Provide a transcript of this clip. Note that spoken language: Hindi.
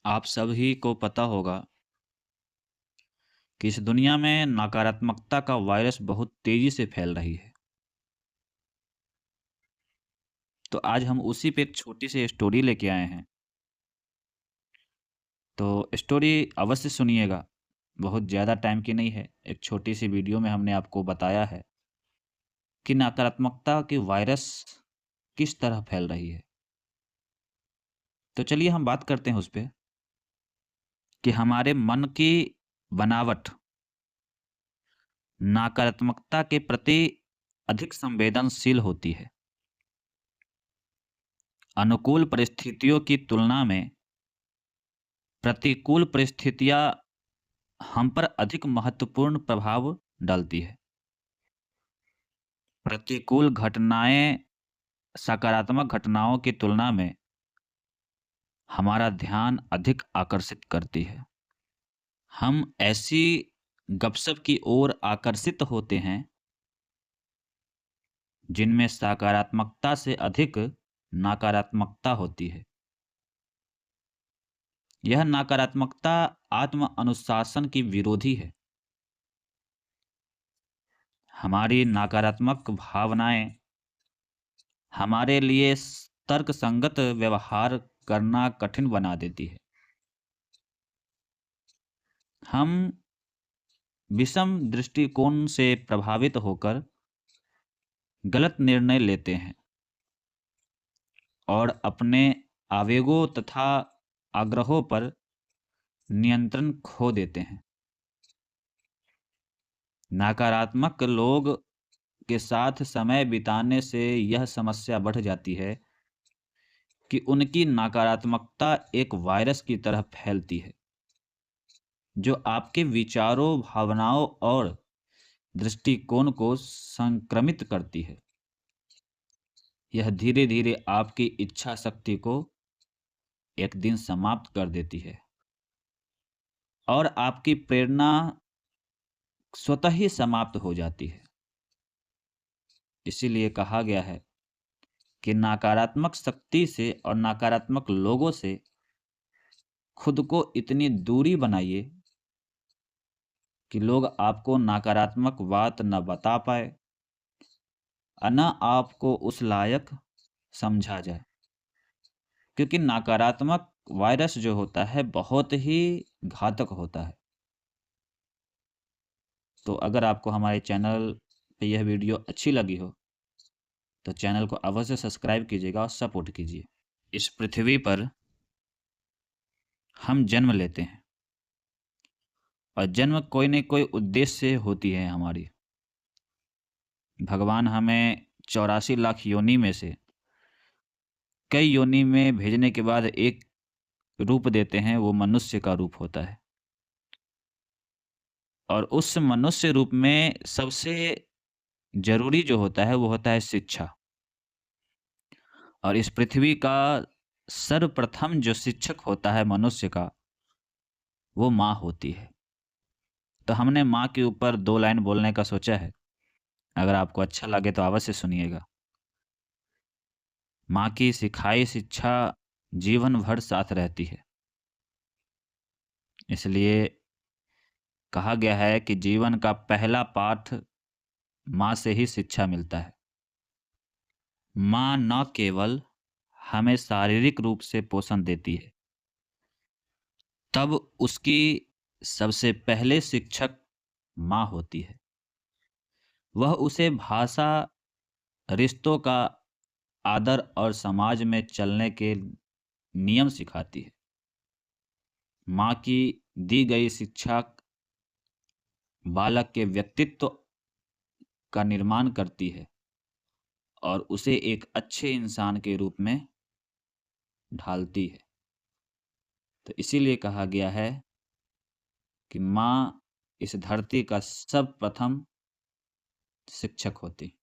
आप सभी को पता होगा कि इस दुनिया में नकारात्मकता का वायरस बहुत तेजी से फैल रही है। तो आज हम उसी पे एक छोटी सी स्टोरी लेके आए हैं। तो स्टोरी अवश्य सुनिएगा। बहुत ज़्यादा टाइम की नहीं है। एक छोटी सी वीडियो में हमने आपको बताया है कि नकारात्मकता की वायरस किस तरह फैल रही है। तो चलिए हम बात करते हैं उस पे कि हमारे मन की बनावट नकारात्मकता के प्रति अधिक संवेदनशील होती है। अनुकूल परिस्थितियों की तुलना में प्रतिकूल परिस्थितियाँ हम पर अधिक महत्वपूर्ण प्रभाव डालती है। प्रतिकूल घटनाएँ सकारात्मक घटनाओं की तुलना में हमारा ध्यान अधिक आकर्षित करती है। हम ऐसी गपशप की ओर आकर्षित होते हैं जिनमें सकारात्मकता से अधिक नकारात्मकता होती है। यह नकारात्मकता आत्म अनुशासन की विरोधी है। हमारी नकारात्मक भावनाएं हमारे लिए तर्कसंगत व्यवहार करना कठिन बना देती है। हम विषम दृष्टिकोण से प्रभावित होकर गलत निर्णय लेते हैं और अपने आवेगों तथा आग्रहों पर नियंत्रण खो देते हैं। नकारात्मक लोग के साथ समय बिताने से यह समस्या बढ़ जाती है कि उनकी नकारात्मकता एक वायरस की तरह फैलती है, जो आपके विचारों, भावनाओं और दृष्टिकोण को संक्रमित करती है। यह धीरे-धीरे आपकी इच्छा शक्ति को एक दिन समाप्त कर देती है और आपकी प्रेरणा स्वतः ही समाप्त हो जाती है। इसीलिए कहा गया है कि नकारात्मक शक्ति से और नकारात्मक लोगों से खुद को इतनी दूरी बनाइए कि लोग आपको नकारात्मक बात न बता पाए और न आपको उस लायक समझा जाए। क्योंकि नकारात्मक वायरस जो होता है बहुत ही घातक होता है। तो अगर आपको हमारे चैनल पे यह वीडियो अच्छी लगी हो तो चैनल को अवश्य सब्सक्राइब कीजिएगा और सपोर्ट कीजिए। इस पृथ्वी पर हम जन्म लेते हैं और जन्म कोई न कोई उद्देश्य से होती है हमारी। भगवान हमें 84 लाख योनि में से कई योनि में भेजने के बाद एक रूप देते हैं, वो मनुष्य का रूप होता है। और उस मनुष्य रूप में सबसे ज़रूरी जो होता है वो होता है शिक्षा। और इस पृथ्वी का सर्वप्रथम जो शिक्षक होता है मनुष्य का, वो माँ होती है। तो हमने माँ के ऊपर 2 लाइन बोलने का सोचा है। अगर आपको अच्छा लगे तो अवश्य सुनिएगा। माँ की सिखाई शिक्षा जीवन भर साथ रहती है। इसलिए कहा गया है कि जीवन का पहला पाठ माँ से ही शिक्षा मिलता है। माँ न केवल हमें शारीरिक रूप से पोषण देती है, तब उसकी सबसे पहले शिक्षक माँ होती है। वह उसे भाषा, रिश्तों का आदर और समाज में चलने के नियम सिखाती है। माँ की दी गई शिक्षा बालक के व्यक्तित्व का निर्माण करती है और उसे एक अच्छे इंसान के रूप में ढालती है। तो इसीलिए कहा गया है कि माँ इस धरती का सर्वप्रथम शिक्षक होती है।